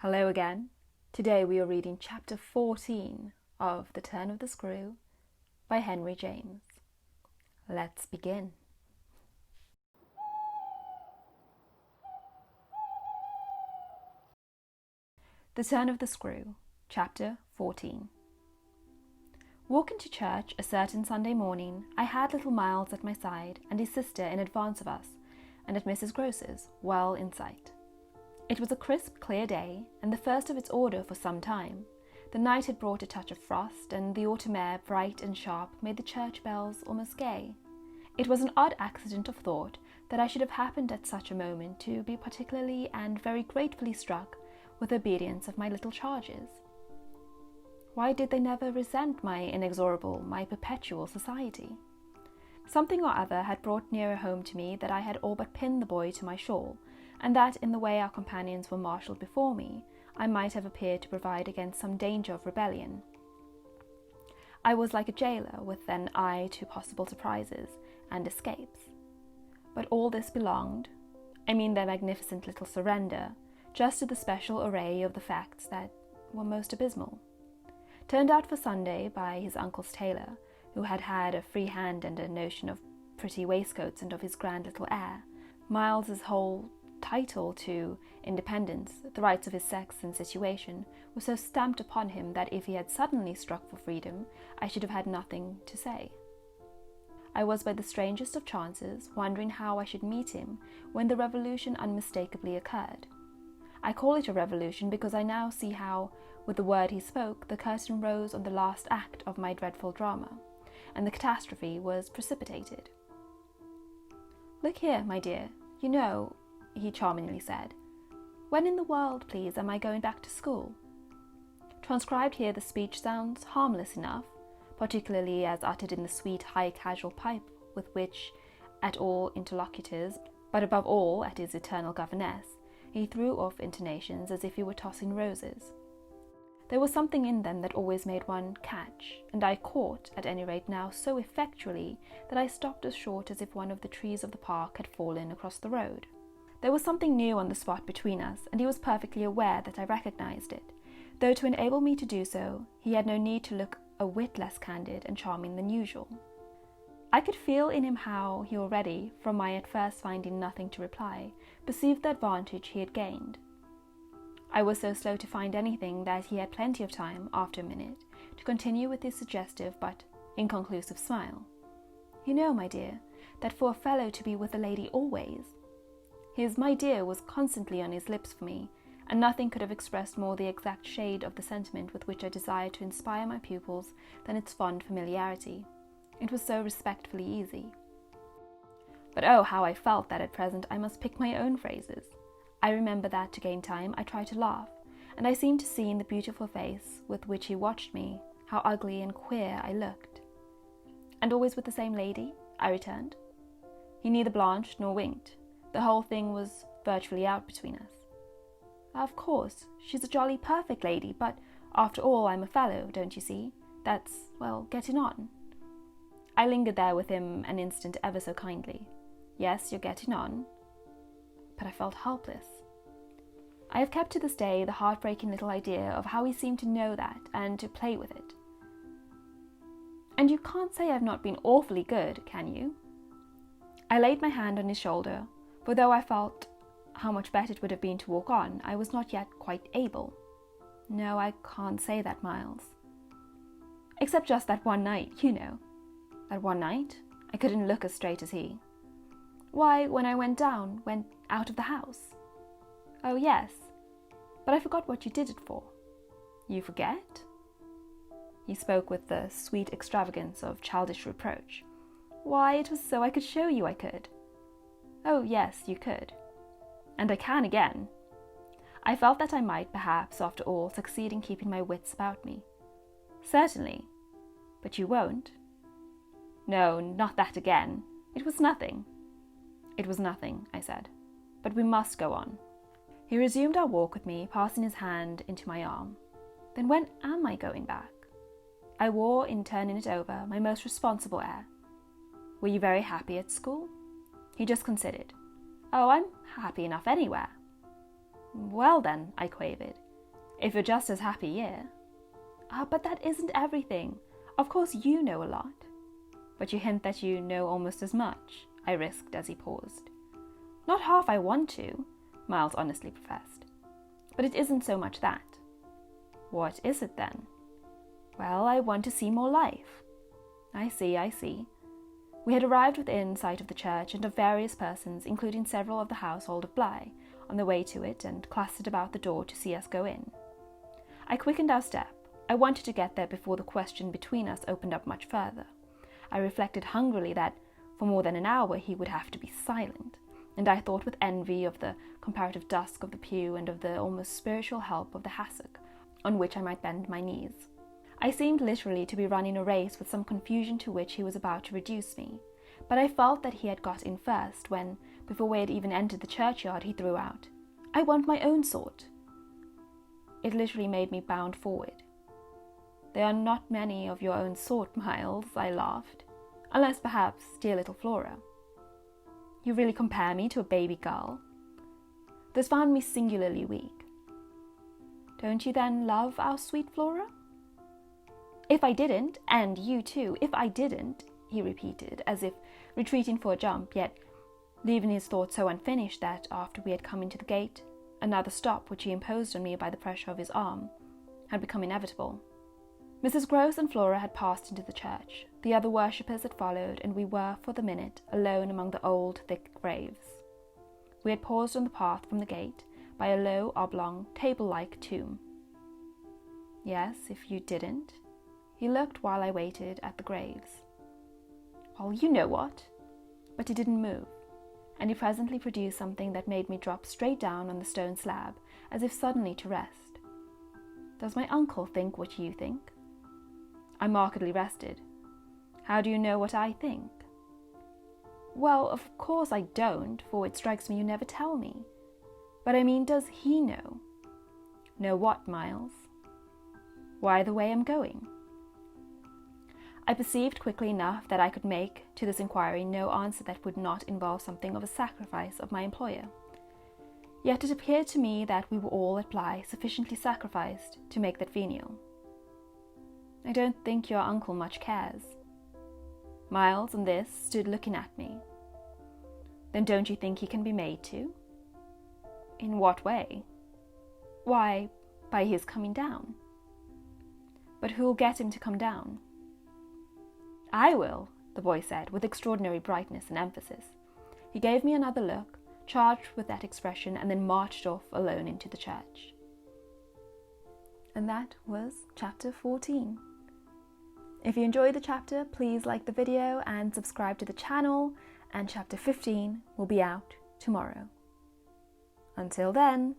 Hello again. Today we are reading chapter 14 of The Turn of the Screw by Henry James. Let's begin. The Turn of the Screw, chapter 14. Walking to church a certain Sunday morning, I had little Miles at my side and his sister in advance of us, and at Mrs. Groce's, well in sight. It was a crisp, clear day, and the first of its order for some time. The night had brought a touch of frost, and the autumn air, bright and sharp, made the church bells almost gay. It was an odd accident of thought that I should have happened at such a moment to be particularly and very gratefully struck with the obedience of my little charges. Why did they never resent my inexorable, my perpetual society? Something or other had brought nearer home to me that I had all but pinned the boy to my shawl, and that in the way our companions were marshalled before me, I might have appeared to provide against some danger of rebellion. I was like a jailer with an eye to possible surprises and escapes. But all this belonged, their magnificent little surrender, just to the special array of the facts that were most abysmal. Turned out for Sunday by his uncle's tailor, who had had a free hand and a notion of pretty waistcoats and of his grand little air, Miles's whole title to independence, the rights of his sex and situation, were so stamped upon him that if he had suddenly struck for freedom, I should have had nothing to say. I was by the strangest of chances wondering how I should meet him when the revolution unmistakably occurred. I call it a revolution because I now see how, with the word he spoke, the curtain rose on the last act of my dreadful drama, and the catastrophe was precipitated. "Look here, my dear, you know," he charmingly said, "when in the world, please, am I going back to school?" Transcribed here, the speech sounds harmless enough, particularly as uttered in the sweet, high, casual pipe with which, at all interlocutors, but above all at his eternal governess, he threw off intonations as if he were tossing roses. There was something in them that always made one catch, and I caught, at any rate now, so effectually that I stopped as short as if one of the trees of the park had fallen across the road. There was something new on the spot between us, and he was perfectly aware that I recognized it, though to enable me to do so, he had no need to look a whit less candid and charming than usual. I could feel in him how he already, from my at first finding nothing to reply, perceived the advantage he had gained. I was so slow to find anything that he had plenty of time, after a minute, to continue with his suggestive but inconclusive smile. "You know, my dear, that for a fellow to be with a lady always—" His "my dear" was constantly on his lips for me, and nothing could have expressed more the exact shade of the sentiment with which I desired to inspire my pupils than its fond familiarity. It was so respectfully easy. But oh, how I felt that at present I must pick my own phrases. I remember that, to gain time, I tried to laugh, and I seemed to see in the beautiful face with which he watched me how ugly and queer I looked. "And always with the same lady?" I returned. He neither blanched nor winked. The whole thing was virtually out between us. "Of course, she's a jolly perfect lady, but after all I'm a fellow, don't you see? That's, well, getting on." I lingered there with him an instant ever so kindly. "Yes, you're getting on." But I felt helpless. I have kept to this day the heartbreaking little idea of how he seemed to know that and to play with it. "And you can't say I've not been awfully good, can you?" I laid my hand on his shoulder, for though I felt how much better it would have been to walk on, I was not yet quite able. "No, I can't say that, Miles. Except just that one night, you know." "That one night?" I couldn't look as straight as he. "Why, when I went out of the house." "Oh, yes. But I forgot what you did it for." "You forget?" He spoke with the sweet extravagance of childish reproach. "Why, it was so I could show you I could." "Oh, yes, you could." "And I can again." I felt that I might, perhaps, after all, succeed in keeping my wits about me. "Certainly. But you won't?" "No, not that again. It was nothing." "It was nothing," I said. "But we must go on." He resumed our walk with me, passing his hand into my arm. "Then when am I going back?" I wore, in turning it over, my most responsible air. "Were you very happy at school?" He just considered. "Oh, I'm happy enough anywhere." "Well then," I quavered, If you're just as happy here. But that isn't everything. Of course you know a lot. But you hint that you know almost as much, I risked as he paused. Not half I want to, Miles honestly professed. But it isn't so much that. What is it then? Well, I want to see more life. I see. We had arrived within sight of the church and of various persons, including several of the household of Bly, on the way to it and clustered about the door to see us go in. I quickened our step. I wanted to get there before the question between us opened up much further. I reflected hungrily that for more than an hour he would have to be silent, and I thought with envy of the comparative dusk of the pew and of the almost spiritual help of the hassock on which I might bend my knees. I seemed literally to be running a race with some confusion to which he was about to reduce me, but I felt that he had got in first when, before we had even entered the churchyard, he threw out, "I want my own sort." It literally made me bound forward. "There are not many of your own sort, Miles," I laughed, "unless perhaps dear little Flora." "You really compare me to a baby girl?" This found me singularly weak. "Don't you then love our sweet Flora?" "If I didn't, and you too, if I didn't," he repeated, as if retreating for a jump, yet leaving his thought so unfinished that, after we had come into the gate, another stop which he imposed on me by the pressure of his arm had become inevitable. Mrs. Grose and Flora had passed into the church, the other worshippers had followed, and we were, for the minute, alone among the old, thick graves. We had paused on the path from the gate, by a low, oblong, table-like tomb. "Yes, if you didn't," he looked while I waited at the graves. "Well, you know what." But he didn't move, and he presently produced something that made me drop straight down on the stone slab, as if suddenly to rest. "Does my uncle think what you think?" I markedly rested. "How do you know what I think?" "Well, of course I don't, for it strikes me you never tell me. But I mean, does he know?" "Know what, Miles?" "Why, the way I'm going." I perceived quickly enough that I could make to this inquiry no answer that would not involve something of a sacrifice of my employer. Yet it appeared to me that we were all at Bly sufficiently sacrificed to make that venial. "I don't think your uncle much cares." Miles, on this, stood looking at me. "Then don't you think he can be made to?" "In what way?" "Why, by his coming down." "But who'll get him to come down?" "I will," the boy said, with extraordinary brightness and emphasis. He gave me another look, charged with that expression, and then marched off alone into the church. And that was chapter 14. If you enjoyed the chapter, please like the video and subscribe to the channel, and chapter 15 will be out tomorrow. Until then,